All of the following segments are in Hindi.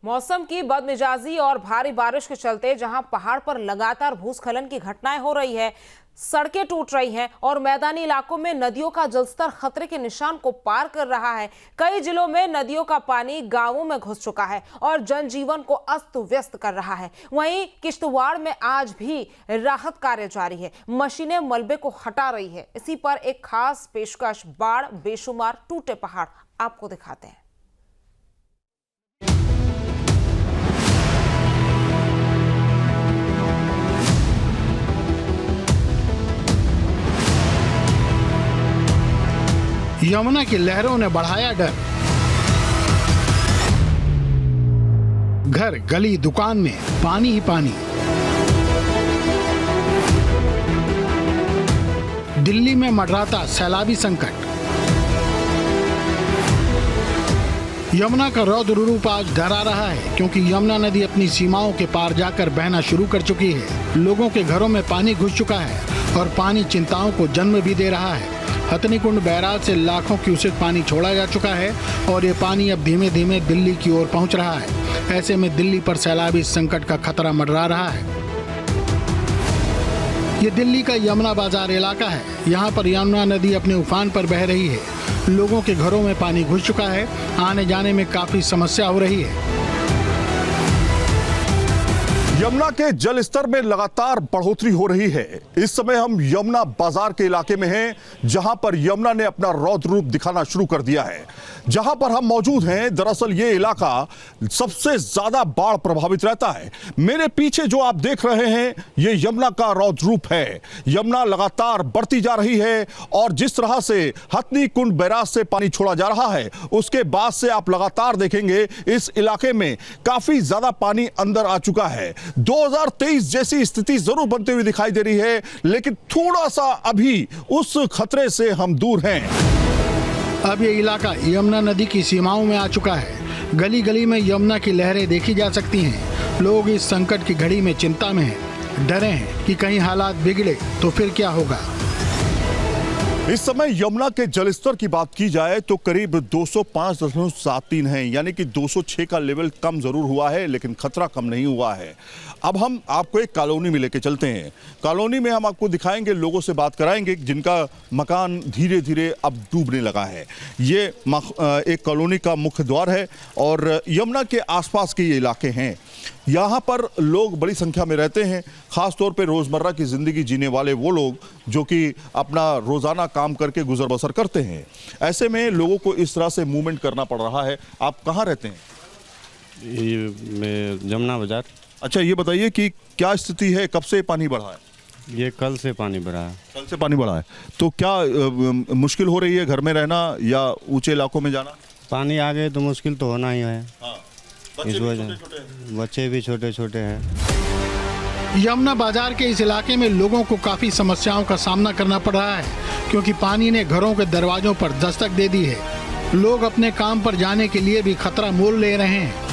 मौसम की बदमिजाजी और भारी बारिश के चलते जहां पहाड़ पर लगातार भूस्खलन की घटनाएं हो रही है, सड़कें टूट रही हैं और मैदानी इलाकों में नदियों का जलस्तर खतरे के निशान को पार कर रहा है। कई जिलों में नदियों का पानी गांवों में घुस चुका है और जनजीवन को अस्त व्यस्त कर रहा है। वहीं किश्तवाड़ में आज भी राहत कार्य जारी है, मशीनें मलबे को हटा रही है। इसी पर एक खास पेशकश, बाढ़, बेशुमार टूटे पहाड़, आपको दिखाते हैं। यमुना की लहरों ने बढ़ाया डर। घर, गली, दुकान में पानी ही पानी। दिल्ली में मंडराता सैलाबी संकट। यमुना का रौद्र रूप आज डरा रहा है, क्योंकि यमुना नदी अपनी सीमाओं के पार जाकर बहना शुरू कर चुकी है। लोगों के घरों में पानी घुस चुका है और पानी चिंताओं को जन्म भी दे रहा है। हथनीकुंड बैराज से लाखों क्यूसेक पानी छोड़ा जा चुका है और ये पानी अब धीमे धीमे दिल्ली की ओर पहुंच रहा है। ऐसे में दिल्ली पर सैलाबी संकट का खतरा मंडरा रहा है। ये दिल्ली का यमुना बाजार इलाका है। यहाँ पर यमुना नदी अपने उफान पर बह रही है। लोगों के घरों में पानी घुस चुका है। आने जाने में काफी समस्या हो रही है। यमुना के जल स्तर में लगातार बढ़ोतरी हो रही है। इस समय हम यमुना बाजार के इलाके में हैं, जहां पर यमुना ने अपना रौद्र रूप दिखाना शुरू कर दिया है। जहां पर हम मौजूद हैं, दरअसल ये इलाका सबसे ज्यादा बाढ़ प्रभावित रहता है। मेरे पीछे जो आप देख रहे हैं, ये यमुना का रौद्र रूप है। यमुना लगातार बढ़ती जा रही है और जिस तरह से हथनीकुंड बैराज से पानी छोड़ा जा रहा है, उसके बाद से आप लगातार देखेंगे इस इलाके में काफी ज्यादा पानी अंदर आ चुका है। 2023 जैसी स्थिति जरूर बनती हुई दिखाई दे रही है, लेकिन थोड़ा सा अभी उस खतरे से हम दूर हैं। अब ये इलाका यमुना नदी की सीमाओं में आ चुका है। गली गली में यमुना की लहरें देखी जा सकती हैं। लोग इस संकट की घड़ी में चिंता में हैं, डरे हैं कि कहीं हालात बिगड़े तो फिर क्या होगा। इस समय यमुना के जलस्तर की बात की जाए तो करीब 205.73 है, यानी कि 206 का लेवल कम जरूर हुआ है, लेकिन खतरा कम नहीं हुआ है। अब हम आपको एक कॉलोनी में लेके चलते हैं। कॉलोनी में हम आपको दिखाएंगे, लोगों से बात कराएंगे जिनका मकान धीरे धीरे अब डूबने लगा है। ये एक कॉलोनी का मुख्य द्वार है और यमुना के आसपास के ये इलाके हैं। यहाँ पर लोग बड़ी संख्या में रहते हैं, खास तौर पे रोजमर्रा की जिंदगी जीने वाले वो लोग जो कि अपना रोजाना काम करके गुजर बसर करते हैं। ऐसे में लोगों को इस तरह से मूवमेंट करना पड़ रहा है। आप कहाँ रहते हैं? ये यमुना बाजार। अच्छा, ये बताइए कि क्या स्थिति है, कब से पानी बढ़ा है? ये कल से पानी बढ़ा है। कल से पानी बढ़ा है, तो क्या मुश्किल हो रही है घर में रहना या ऊंचे इलाकों में जाना? पानी आ गए तो मुश्किल तो होना ही है। हाँ, इस वजह बच्चे भी छोटे छोटे हैं। यमुना बाजार के इस इलाके में लोगों को काफी समस्याओं का सामना करना पड़ रहा है, क्योंकि पानी ने घरों के दरवाजों पर दस्तक दे दी है। लोग अपने काम पर जाने के लिए भी खतरा मोल ले रहे हैं।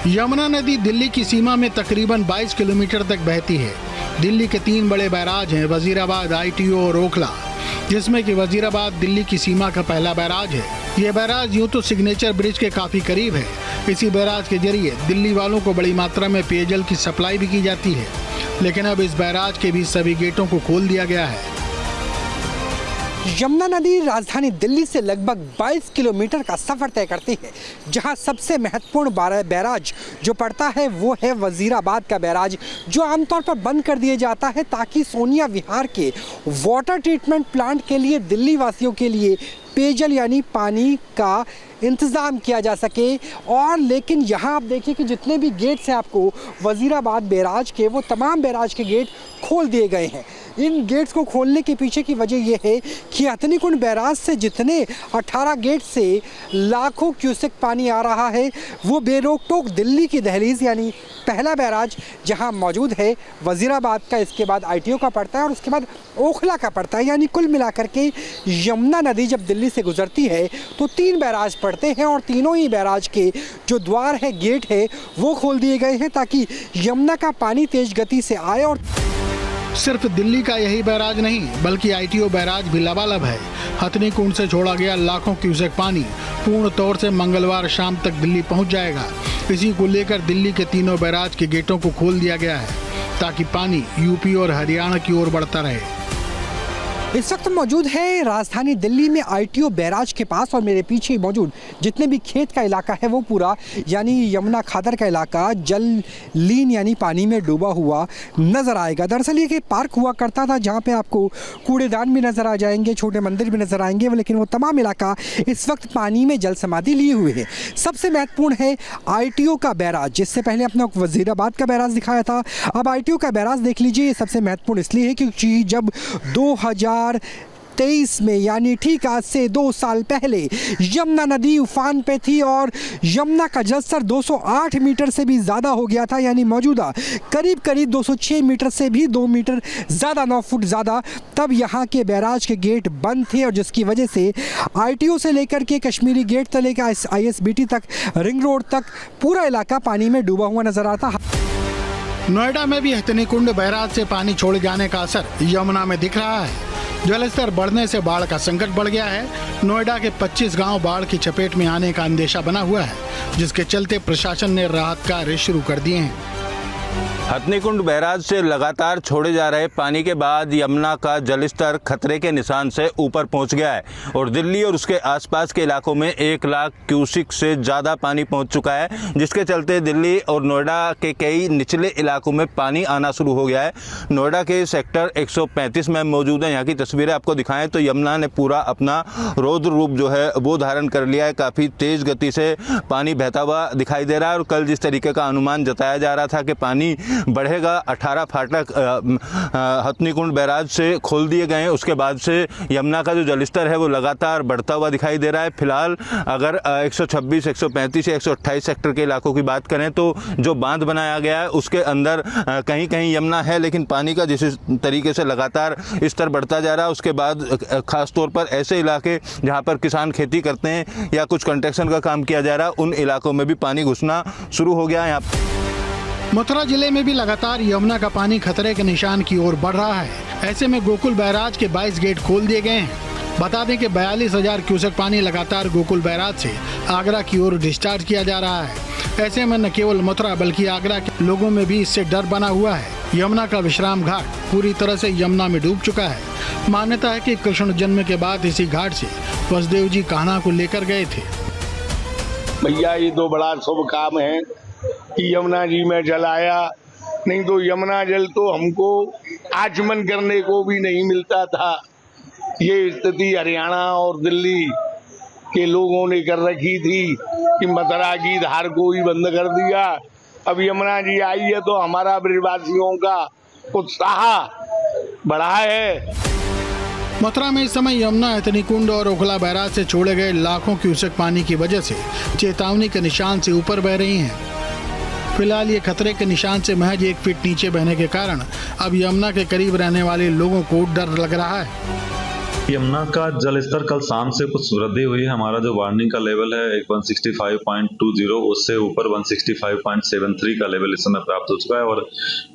यमुना नदी दिल्ली की सीमा में तकरीबन 22 किलोमीटर तक बहती है। दिल्ली के 3 बड़े बैराज हैं, वजीराबाद, ITO और ओखला, जिसमें कि वजीराबाद दिल्ली की सीमा का पहला बैराज है। ये बैराज यूं तो सिग्नेचर ब्रिज के काफी करीब है। इसी बैराज के जरिए दिल्ली वालों को बड़ी मात्रा में पेयजल की सप्लाई भी की जाती है, लेकिन अब इस बैराज के भी सभी गेटों को खोल दिया गया है। यमुना नदी राजधानी दिल्ली से लगभग 22 किलोमीटर का सफर तय करती है, जहां सबसे महत्वपूर्ण बैराज जो पड़ता है वो है वजीराबाद का बैराज, जो आमतौर पर बंद कर दिया जाता है ताकि सोनिया विहार के वाटर ट्रीटमेंट प्लांट के लिए दिल्ली वासियों के लिए पेयजल यानी पानी का इंतज़ाम किया जा सके। और लेकिन यहाँ आप देखिए कि जितने भी गेट्स हैं आपको वजीराबाद बैराज के, वो तमाम बैराज के गेट खोल दिए गए हैं। इन गेट्स को खोलने के पीछे की वजह यह है कि हथनीकुंड बैराज से जितने 18 गेट से लाखों क्यूसेक पानी आ रहा है, वो बेरोक-टोक दिल्ली की दहलीज यानी पहला बैराज जहां मौजूद है वजीराबाद का, इसके बाद ITO का पड़ता है और उसके बाद ओखला का पड़ता है। यानी कुल मिलाकर के यमुना नदी जब दिल्ली से गुजरती है तो 3 बैराज पड़ते हैं और तीनों ही बैराज के जो द्वार है, गेट है, वो खोल दिए गए हैं ताकि यमुना का पानी तेज गति से आए। और सिर्फ दिल्ली का यही बैराज नहीं, बल्कि ITO बैराज भी लबालब है। हथनी कुंड से छोड़ा गया लाखों क्यूसेक पानी पूर्ण तौर से मंगलवार शाम तक दिल्ली पहुंच जाएगा। इसी को लेकर दिल्ली के तीनों बैराज के गेटों को खोल दिया गया है ताकि पानी यूपी और हरियाणा की ओर बढ़ता रहे। इस वक्त मौजूद है राजधानी दिल्ली में आईटीओ बैराज के पास और मेरे पीछे मौजूद जितने भी खेत का इलाका है वो पूरा यानी यमुना खादर का इलाका जल लीन यानी पानी में डूबा हुआ नजर आएगा। दरअसल ये पार्क हुआ करता था जहाँ पे आपको कूड़ेदान भी नजर आ जाएंगे, छोटे मंदिर भी नजर आएंगे, लेकिन वो तमाम इलाका इस वक्त पानी में जल समाधि लिए हुए है। सबसे महत्वपूर्ण है आईटीओ का बैराज, जिससे पहले अपने वजीराबाद का बैराज दिखाया था, अब आईटीओ का बैराज देख लीजिए। ये सबसे महत्वपूर्ण इसलिए है क्योंकि जब 2023 में यानी ठीक आज से 2 साल पहले यमुना नदी उफान पे थी और यमुना का जलस्तर 208 मीटर से भी ज़्यादा हो गया था, यानी मौजूदा करीब 206 मीटर से भी 2 मीटर ज़्यादा 9 फुट ज़्यादा। तब यहाँ के बैराज के गेट बंद थे और जिसकी वजह से आईटीओ से लेकर के कश्मीरी गेट से लेकर ISBT तक, रिंग रोड तक पूरा इलाका पानी में डूबा हुआ नजर आता। नोएडा में भी हथनी कुंड बैराज से पानी छोड़े जाने का असर यमुना में दिख रहा है। जलस्तर बढ़ने से बाढ़ का संकट बढ़ गया है। नोएडा के 25 गांव बाढ़ की चपेट में आने का अंदेशा बना हुआ है, जिसके चलते प्रशासन ने राहत कार्य शुरू कर दिए हैं। हथनी कुंड बैराज से लगातार छोड़े जा रहे पानी के बाद यमुना का जलस्तर खतरे के निशान से ऊपर पहुंच गया है और दिल्ली और उसके आसपास के इलाकों में 1 लाख क्यूसिक से ज़्यादा पानी पहुंच चुका है, जिसके चलते दिल्ली और नोएडा के कई निचले इलाकों में पानी आना शुरू हो गया है। नोएडा के सेक्टर 135 में मौजूद है। यहाँ की तस्वीरें आपको दिखाएं तो यमुना ने पूरा अपना रौद्र रूप जो है वो धारण कर लिया है। काफ़ी तेज़ गति से पानी बहता हुआ दिखाई दे रहा है और कल जिस तरीके का अनुमान जताया जा रहा था कि पानी बढ़ेगा, 18 फाटक हथनी कुंड बैराज से खोल दिए गए हैं। उसके बाद से यमुना का जो जलस्तर है वो लगातार बढ़ता हुआ दिखाई दे रहा है। फिलहाल अगर 126, 135 या 128 सेक्टर के इलाकों की बात करें तो जो बांध बनाया गया है उसके अंदर कहीं कहीं यमुना है, लेकिन पानी का जिस तरीके से लगातार स्तर बढ़ता जा रहा है उसके बाद खास तौर पर ऐसे इलाके जहाँ पर किसान खेती करते हैं या कुछ कंस्ट्रक्शन का काम किया जा रहा है उन इलाकों में भी पानी घुसना शुरू हो गया है। यहाँ मथुरा जिले में भी लगातार यमुना का पानी खतरे के निशान की ओर बढ़ रहा है। ऐसे में गोकुल बैराज के 22 गेट खोल दिए गए हैं। बता दें कि 42,000 क्यूसेक पानी लगातार गोकुल बैराज से आगरा की ओर डिस्चार्ज किया जा रहा है। ऐसे में न केवल मथुरा बल्कि आगरा के लोगों में भी इससे डर बना हुआ है। यमुना का विश्राम घाट पूरी तरह से यमुना में डूब चुका है। मान्यता है कि कृष्ण जन्म के बाद इसी घाट से वसुदेव जी कान्हा को लेकर गए थे। भैया ये तो बड़ा शुभ काम है कि यमुना जी में जल आया, नहीं तो यमुना जल तो हमको आचमन करने को भी नहीं मिलता था। ये स्थिति हरियाणा और दिल्ली के लोगों ने कर रखी थी कि मथुरा की धार को ही बंद कर दिया। अब यमुना जी आई है तो हमारा ब्रजवासियों का उत्साह बढ़ा है। मथुरा में इस समय यमुना, हथनी कुंड और ओखला बैराज से छोड़े गए लाखों क्यूसेक पानी की वजह से चेतावनी के निशान से ऊपर बह रही हैं। फिलहाल ये खतरे के निशान से महज 1 फीट नीचे बहने के कारण अब यमुना के करीब रहने वाले लोगों को डर लग रहा है। यमुना का जल स्तर कल शाम से कुछ वृद्धि हुई है। हमारा जो वार्निंग का लेवल है 165.20 उससे ऊपर 165.73 का लेवल इस समय प्राप्त हो चुका है और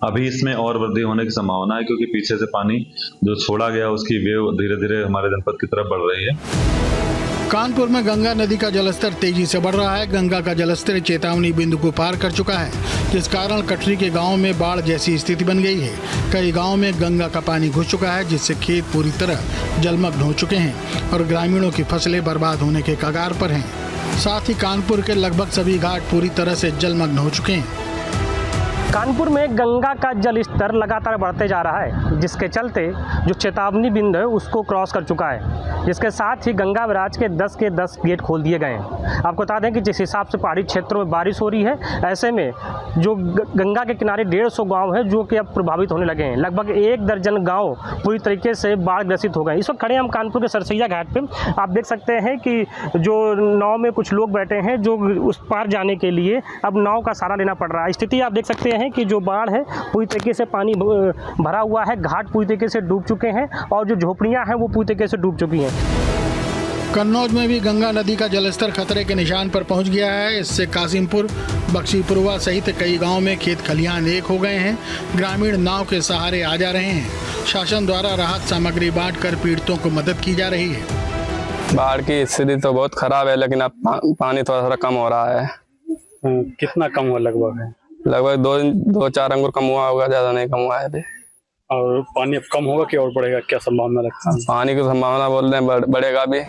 अभी इसमें और वृद्धि होने की संभावना है क्योंकि पीछे से पानी जो छोड़ा गया उसकी वेव धीरे धीरे हमारे जनपद की तरफ बढ़ रही है। कानपुर में गंगा नदी का जलस्तर तेजी से बढ़ रहा है। गंगा का जलस्तर चेतावनी बिंदु को पार कर चुका है, जिस कारण कटरी के गांव में बाढ़ जैसी स्थिति बन गई है। कई गांव में गंगा का पानी घुस चुका है, जिससे खेत पूरी तरह जलमग्न हो चुके हैं और ग्रामीणों की फसलें बर्बाद होने के कगार पर हैं। साथ ही कानपुर के लगभग सभी घाट पूरी तरह से जलमग्न हो चुके हैं। कानपुर में गंगा का जल स्तर लगातार बढ़ते जा रहा है, जिसके चलते जो चेतावनी बिंदु है उसको क्रॉस कर चुका है। जिसके साथ ही गंगा बैराज के 10 के 10 गेट खोल दिए गए हैं। आपको बता दें कि जिस हिसाब से पहाड़ी क्षेत्रों में बारिश हो रही है, ऐसे में जो गंगा के किनारे 150 गांव हैं जो कि अब प्रभावित होने लगे हैं। लगभग 1 दर्जन गांव पूरी तरीके से बाढ़ ग्रसित हो गए। इस वक्त खड़े हम कानपुर के सरसैया घाट पे। आप देख सकते हैं कि जो नाव में कुछ लोग बैठे हैं जो उस पार जाने के लिए अब नाव का सहारा लेना पड़ रहा है। स्थिति आप देख सकते हैं कि जो बाढ़ है पूरी तरीके से पानी भरा हुआ है, घाट पूरी तरीके से डूब चुके हैं और जो झोपड़ियां हैं वो पूरी तरीके से डूब चुकी हैं। कन्नौज में भी गंगा नदी का जलस्तर खतरे के निशान पर पहुंच गया है। इससे कासिमपुर, बख्शीपुरवा सहित कई गांवों में खेत खलिहान एक हो गए हैं। ग्रामीण नाव के सहारे आ जा रहे हैं। शासन द्वारा राहत सामग्री बांटकर पीड़ितों को मदद की जा रही है। बाढ़ की स्थिति तो बहुत खराब है, लेकिन अब पानी थोड़ा थोड़ा कम हो रहा है। कितना कम हुआ लगभग? लगभग 2-4 अंगुर कम हुआ होगा, ज्यादा नहीं कम हुआ है अभी। और पानी अब कम होगा कि और बढ़ेगा, क्या संभावना रखता है? पानी की संभावना बोल रहे हैं बढ़ेगा भी।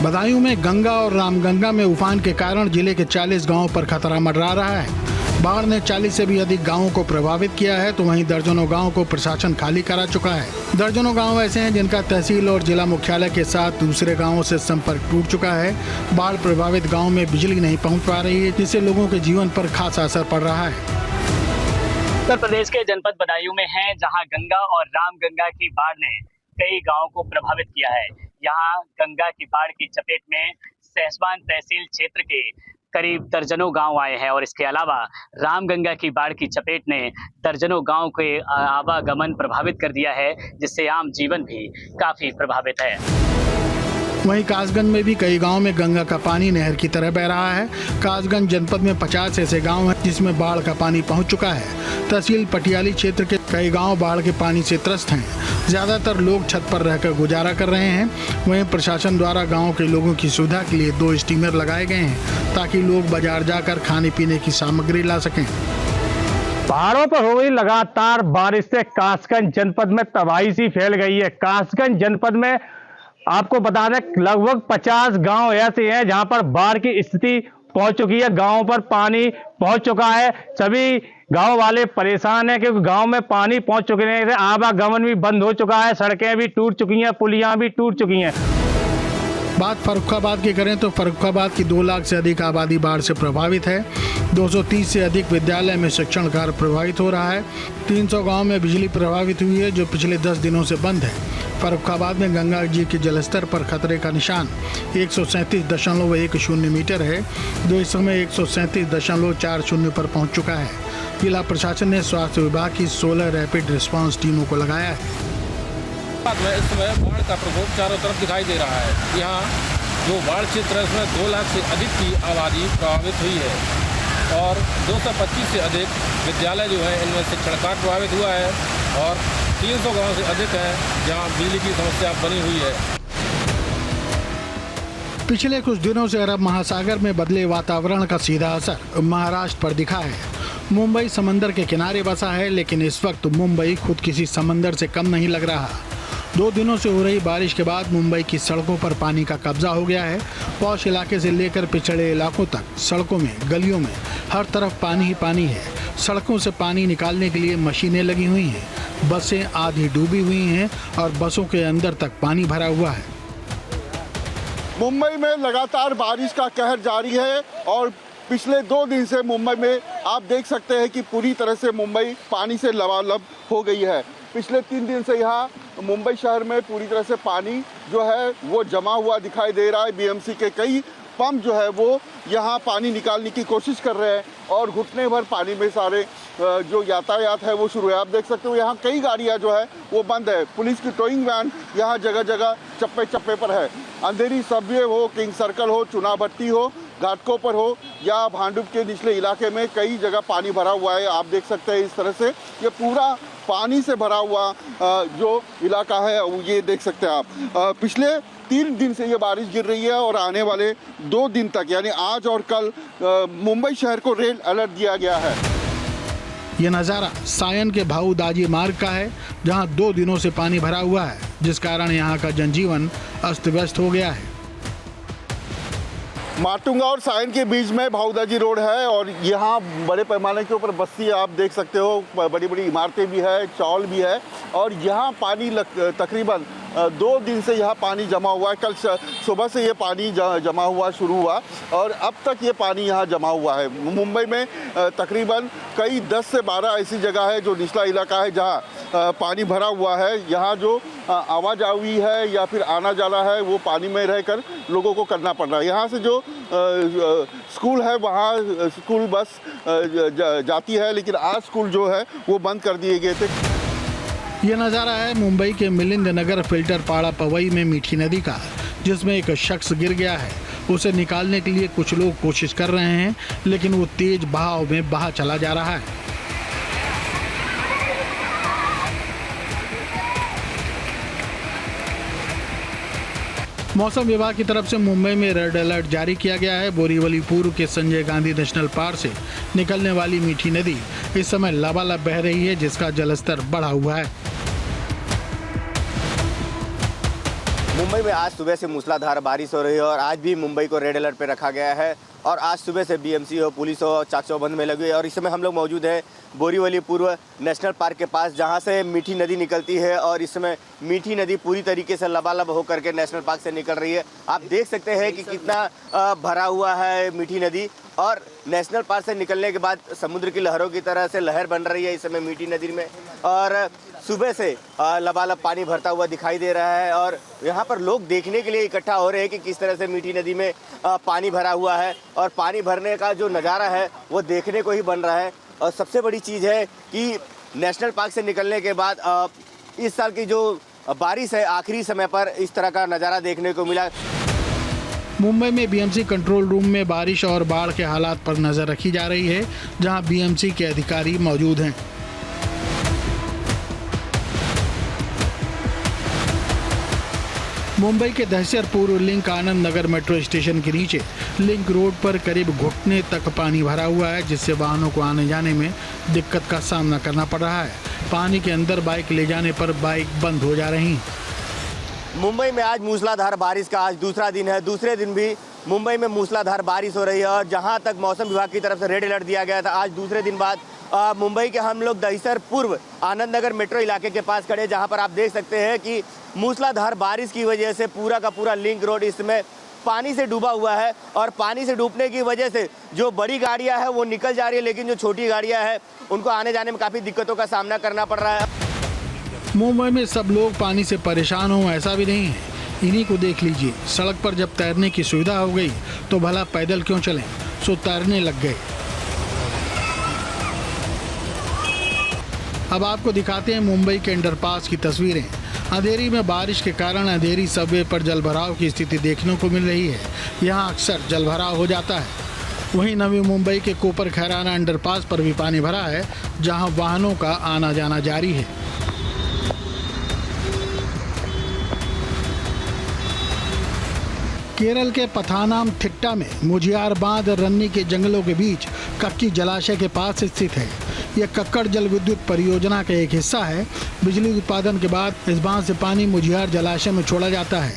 बदायूं में गंगा और रामगंगा में उफान के कारण जिले के 40 गांवों पर खतरा मंडरा रहा है। बाढ़ ने 40 से भी अधिक गांवों को प्रभावित किया है, तो वहीं दर्जनों गांवों को प्रशासन खाली करा चुका है। दर्जनों गांव ऐसे हैं जिनका तहसील और जिला मुख्यालय के साथ दूसरे गांवों से संपर्क टूट चुका है। बाढ़ प्रभावित गांव में बिजली नहीं पहुंच पा रही है, जिससे लोगों के जीवन पर खासा असर पड़ रहा है। उत्तर प्रदेश के जनपद बदायूं में हैं, जहां गंगा और रामगंगा की बाढ़ ने कई गांवों को प्रभावित किया है। यहां गंगा की बाढ़ की चपेट में सहसवान तहसील क्षेत्र के करीब दर्जनों गांव आए हैं और इसके अलावा रामगंगा की बाढ़ की चपेट ने दर्जनों गांव के आवागमन प्रभावित कर दिया है, जिससे आम जीवन भी काफी प्रभावित है। वहीं कासगंज में भी कई गांव में गंगा का पानी नहर की तरह बह रहा है। कासगंज जनपद में 50 ऐसे गांव हैं जिसमें बाढ़ का पानी पहुंच चुका है। तहसील पटियाली क्षेत्र के कई गांव बाढ़ के पानी से त्रस्त हैं। ज्यादातर लोग छत पर रहकर गुजारा कर रहे हैं। वहीं प्रशासन द्वारा गाँव के लोगों की सुविधा के लिए 2 स्टीमर लगाए गए हैं, ताकि लोग बाजार जाकर खाने पीने की सामग्री ला सकें। पहाड़ों पर हो रही लगातार बारिश से कासगंज जनपद में तबाही सी फैल गई है। कासगंज जनपद में आपको बता दें लगभग 50 गांव ऐसे हैं जहां पर बाढ़ की स्थिति पहुंच चुकी है। गांवों पर पानी पहुंच चुका है। सभी गांव वाले परेशान हैं क्योंकि गांव में पानी पहुंच चुके हैं। आवागमन भी बंद हो चुका है, सड़कें भी टूट चुकी हैं, पुलियां भी टूट चुकी हैं। बात फर्रुखाबाद की करें तो फर्रुखाबाद की 2 लाख से अधिक आबादी बाढ़ से प्रभावित है। 230 से अधिक विद्यालय में शिक्षण कार्य प्रभावित हो रहा है। 300 गांव में बिजली प्रभावित हुई है, जो पिछले 10 दिनों से बंद है। फर्रुखाबाद में गंगा जी के जलस्तर पर खतरे का निशान 137.10 मीटर है, जो इस समय 137.40 पर पहुंच चुका है। जिला प्रशासन ने स्वास्थ्य विभाग की 16 रैपिड रिस्पांस टीमों को लगाया है। इस समय बाढ़ का प्रकोप चारों तरफ दिखाई दे रहा है। यहाँ जो बाढ़ क्षेत्र है उसमें 2 लाख से अधिक की आबादी प्रभावित हुई है और 225 से अधिक विद्यालय जो है इनमें शिक्षण कार्य प्रभावित हुआ है और 300 गांव से अधिक है जहां बिजली की समस्या बनी हुई है। पिछले कुछ दिनों से अरब महासागर में बदले वातावरण का सीधा असर महाराष्ट्र पर दिखा है। मुंबई समंदर के किनारे बसा है, लेकिन इस वक्त मुंबई खुद किसी समंदर से कम नहीं लग रहा। 2 दिनों से हो रही बारिश के बाद मुंबई की सड़कों पर पानी का कब्जा हो गया है। पौष इलाके से लेकर पिछड़े इलाकों तक सड़कों में, गलियों में हर तरफ पानी ही पानी है। सड़कों से पानी निकालने के लिए मशीनें लगी हुई हैं। बसें आधी डूबी हुई हैं और बसों के अंदर तक पानी भरा हुआ है। मुंबई में लगातार बारिश का कहर जारी है और पिछले 2 दिन से मुंबई में आप देख सकते हैं कि पूरी तरह से मुंबई पानी से लबालब हो गई है। पिछले 3 दिन से यहाँ मुंबई शहर में पूरी तरह से पानी जो है वो जमा हुआ दिखाई दे रहा है। बीएमसी के कई पंप जो है वो यहाँ पानी निकालने की कोशिश कर रहे हैं और घुटने भर पानी में सारे जो यातायात है वो शुरू है। आप देख सकते हो यहाँ कई गाड़ियाँ जो है वो बंद है। पुलिस की टोइंग वैन यहाँ जगह जगह चप्पे चप्पे पर है। अंधेरी सबवे हो, किंग सर्कल हो, चुनाभट्टी हो, घाटकों पर हो या भांडुप के निचले इलाके में कई जगह पानी भरा हुआ है। आप देख सकते हैं इस तरह से ये पूरा पानी से भरा हुआ जो इलाका है ये देख सकते हैं आप। पिछले 3 दिन से ये बारिश गिर रही है और आने वाले 2 दिन तक यानी आज और कल मुंबई शहर को रेड अलर्ट दिया गया है। ये नज़ारा सायन के भाऊ दाजी मार्ग का है, जहां 2 दिनों से पानी भरा हुआ है, जिस कारण यहां का जनजीवन अस्त व्यस्त हो गया है। माटुंगा और सायन के बीच में भाऊदाजी रोड है और यहाँ बड़े पैमाने के ऊपर बस्ती आप देख सकते हो, बड़ी बड़ी इमारतें भी है, चौल भी है और यहाँ पानी तकरीबन 2 दिन से यहाँ पानी जमा हुआ है। कल सुबह से ये पानी जमा हुआ शुरू हुआ और अब तक ये पानी यहाँ जमा हुआ है। मुंबई में तकरीबन कई 10 से 12 ऐसी जगह है जो निचला इलाका है जहाँ पानी भरा हुआ है। यहाँ जो आवाजाही है या फिर आना जाना है वो पानी में रहकर लोगों को करना पड़ रहा है। यहाँ से जो स्कूल है वहाँ स्कूल बस जाती है, लेकिन आज स्कूल जो है वो बंद कर दिए गए थे। ये नज़ारा है मुंबई के मिलिंद नगर फिल्टर पाड़ा पवई में मीठी नदी का, जिसमें एक शख्स गिर गया है। उसे निकालने के लिए कुछ लोग कोशिश कर रहे हैं, लेकिन वो तेज बहाव में बहा चला जा रहा है। मौसम विभाग की तरफ से मुंबई में रेड अलर्ट जारी किया गया है। बोरीवली पूर्व के संजय गांधी नेशनल पार्क से निकलने वाली मीठी नदी इस समय लबालब बह रही है, जिसका जलस्तर बढ़ा हुआ है। मुंबई में आज सुबह से मूसलाधार बारिश हो रही है और आज भी मुंबई को रेड अलर्ट पे रखा गया है। और आज सुबह से बीएमसी हो, पुलिस हो, चाक चौबंद में लगी है। और इस समय हम लोग मौजूद हैं बोरीवली पूर्व नेशनल पार्क के पास, जहां से मीठी नदी निकलती है। और इस समय मीठी नदी पूरी तरीके से लबालब होकर के नेशनल पार्क से निकल रही है। आप देख सकते हैं कि कितना भरा हुआ है मीठी नदी। और नेशनल पार्क से निकलने के बाद समुद्र की लहरों की तरह से लहर बन रही है इस समय मीठी नदी में। और सुबह से लबालब पानी भरता हुआ दिखाई दे रहा है। और यहाँ पर लोग देखने के लिए इकट्ठा हो रहे हैं कि किस तरह से मीठी नदी में पानी भरा हुआ है। और पानी भरने का जो नज़ारा है वो देखने को ही बन रहा है। और सबसे बड़ी चीज़ है कि नेशनल पार्क से निकलने के बाद इस साल की जो बारिश है आखिरी समय पर इस तरह का नज़ारा देखने को मिला। मुंबई में बीएमसी कंट्रोल रूम में बारिश और बाढ़ के हालात पर नजर रखी जा रही है, जहां बीएमसी के अधिकारी मौजूद हैं। मुंबई के दहशत पूर्व link Anand Nagar metro station के नीचे लिंक रोड पर करीब घुटने तक पानी भरा हुआ है, जिससे वाहनों को आने जाने में दिक्कत का सामना करना पड़ रहा है। पानी के अंदर बाइक ले जाने पर बाइक बंद हो जा रही। मुंबई में आज मूसलाधार बारिश का आज दूसरा दिन है। दूसरे दिन भी मुंबई में मूसलाधार बारिश हो रही है। और जहां तक मौसम विभाग की तरफ से रेड अलर्ट दिया गया था, आज दूसरे दिन बाद मुंबई के हम लोग दहिसर पूर्व आनंद नगर मेट्रो इलाके के पास खड़े, जहां पर आप देख सकते हैं कि मूसलाधार बारिश की वजह से पूरा का पूरा लिंक रोड इसमें पानी से डूबा हुआ है। और पानी से डूबने की वजह से जो बड़ी गाड़ियां हैं वो निकल जा रही है, लेकिन जो छोटी गाड़ियां हैं उनको आने जाने में काफ़ी दिक्कतों का सामना करना पड़ रहा है। मुंबई में सब लोग पानी से परेशान हो ऐसा भी नहीं है। इन्हीं को देख लीजिए, सड़क पर जब तैरने की सुविधा हो गई तो भला पैदल क्यों चलें, सो तैरने लग गए। अब आपको दिखाते हैं मुंबई के अंडरपास की तस्वीरें। अंधेरी में बारिश के कारण अंधेरी सबवे पर जलभराव की स्थिति देखने को मिल रही है। यहाँ अक्सर जलभराव हो जाता है। वहीं नवी मुंबई के कोपर खैराना अंडरपास पर भी पानी भरा है, जहाँ वाहनों का आना जाना जारी है। केरल के पथानामथिट्टा में मुझियार बांध रन्नी के जंगलों के बीच कक्की जलाशय के पास स्थित है। यह कक्कड़ जल विद्युत परियोजना का एक हिस्सा है। बिजली उत्पादन के बाद इस बांध से पानी मुझियार जलाशय में छोड़ा जाता है।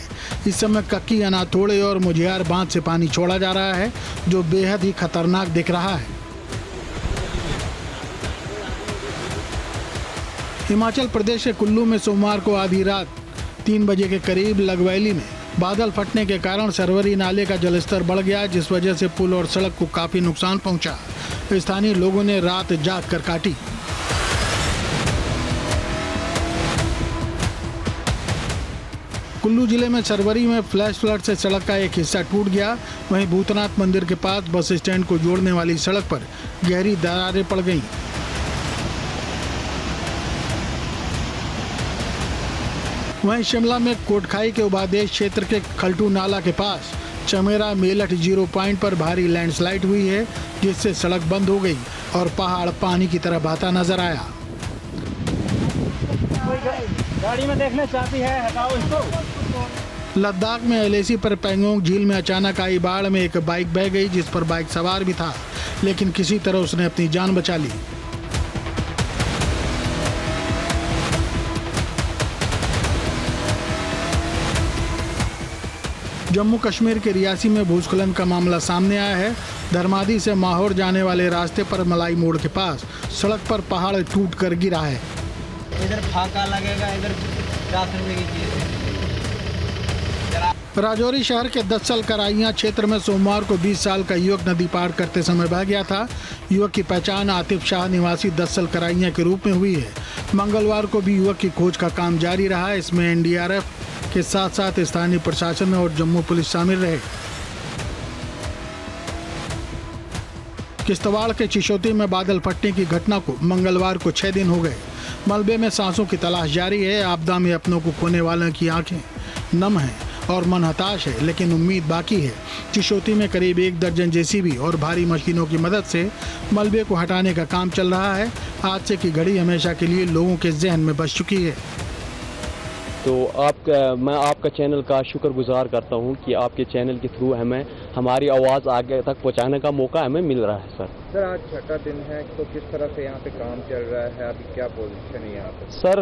इस समय कक्की अनाथोड़े और मुझियार बांध से पानी छोड़ा जा रहा है, जो बेहद ही खतरनाक दिख रहा है। हिमाचल प्रदेश के कुल्लू में सोमवार को आधी रात 3 बजे के करीब लगवैली में बादल फटने के कारण सरवरी नाले का जलस्तर बढ़ गया, जिस वजह से पुल और सड़क को काफी नुकसान पहुंचा। स्थानीय लोगों ने रात जाग कर काटी। कुल्लू जिले में सरवरी में फ्लैश फ्लड से सड़क का एक हिस्सा टूट गया। वहीं भूतनाथ मंदिर के पास बस स्टैंड को जोड़ने वाली सड़क पर गहरी दरारें पड़ गईं। वहीं शिमला में कोटखाई के उपादेश क्षेत्र के खलटू नाला के पास चमेरा मेलठ 0 पॉइंट पर भारी लैंडस्लाइड हुई है, जिससे सड़क बंद हो गई और पहाड़ पानी की तरह बहता नजर आया। गाड़ी में देखना चाहती है, हटाओ इसको। लद्दाख में एलएसी पर पेंगोंग झील में अचानक आई बाढ़ में एक बाइक बह गई, जिस पर बाइक सवार भी था, लेकिन किसी तरह उसने अपनी जान बचा ली। जम्मू कश्मीर के रियासी में भूस्खलन का मामला सामने आया है। धर्मादी से माहौर जाने वाले रास्ते पर मलाई मोड़ के पास सड़क पर पहाड़ टूट कर गिरा है। इधर फाका लगेगा, इधर 50 रुपए की चीज है। राजौरी शहर के दस्सल कराइयां क्षेत्र में सोमवार को 20 साल का युवक नदी पार करते समय बह गया था। युवक की पहचान आतिफ शाह निवासी दस्सल कराइयां के रूप में हुई है। मंगलवार को भी युवक की खोज का काम जारी रहा। इसमें एनडीआरएफ के साथ साथ स्थानीय प्रशासन और जम्मू पुलिस शामिल रहे। किश्तवाड़ के चिशोती में बादल फटने की घटना को मंगलवार को 6 दिन हो गए। मलबे में सांसों की तलाश जारी है। आपदा में अपनों को खोने वालों की आंखें नम हैं और मन हताश है, लेकिन उम्मीद बाकी है। चिशोती में करीब 1 दर्जन जेसीबी और भारी मशीनों की मदद से मलबे को हटाने का काम चल रहा है। हादसे की घड़ी हमेशा के लिए लोगों के जहन में बस चुकी है। तो मैं आपका चैनल का शुक्रगुजार करता हूं कि आपके चैनल के थ्रू हमें हमारी आवाज़ आगे तक पहुंचाने का मौका हमें मिल रहा है सर। सर आज छठा दिन है तो किस तरह से यहाँ पे काम चल रहा है, अभी क्या पोजीशन है यहाँ पे? सर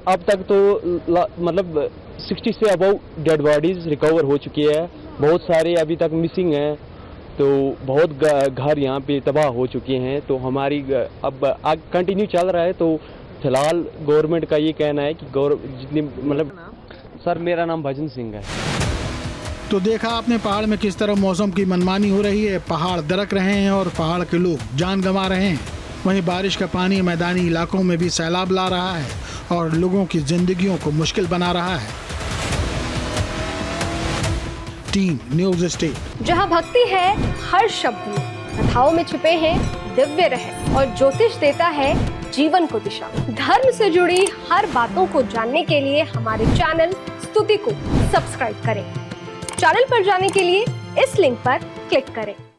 अब तक तो मतलब 60 से अबव डेड बॉडीज रिकवर हो चुकी है, बहुत सारे अभी तक मिसिंग हैं, तो बहुत घर यहाँ पे तबाह हो चुके हैं। तो हमारी अब कंटिन्यू चल रहा है। तो फिलहाल गवर्नमेंट का ये कहना है कि जितनी मतलब सर मेरा नाम भजन सिंह है। तो देखा आपने पहाड़ में किस तरह मौसम की मनमानी हो रही है, पहाड़ दरक रहे हैं और पहाड़ के लोग जान गंवा रहे हैं। वहीं बारिश का पानी मैदानी इलाकों में भी सैलाब ला रहा है और लोगों की जिंदगियों को मुश्किल बना रहा है। Team news state. जहां भक्ति है हर शब्द में, कथाओं में छुपे हैं दिव्य रहस्य और ज्योतिष देता है जीवन को दिशा। धर्म से जुड़ी हर बातों को जानने के लिए हमारे चैनल स्तुति को सब्सक्राइब करें। चैनल पर जाने के लिए इस लिंक पर क्लिक करें।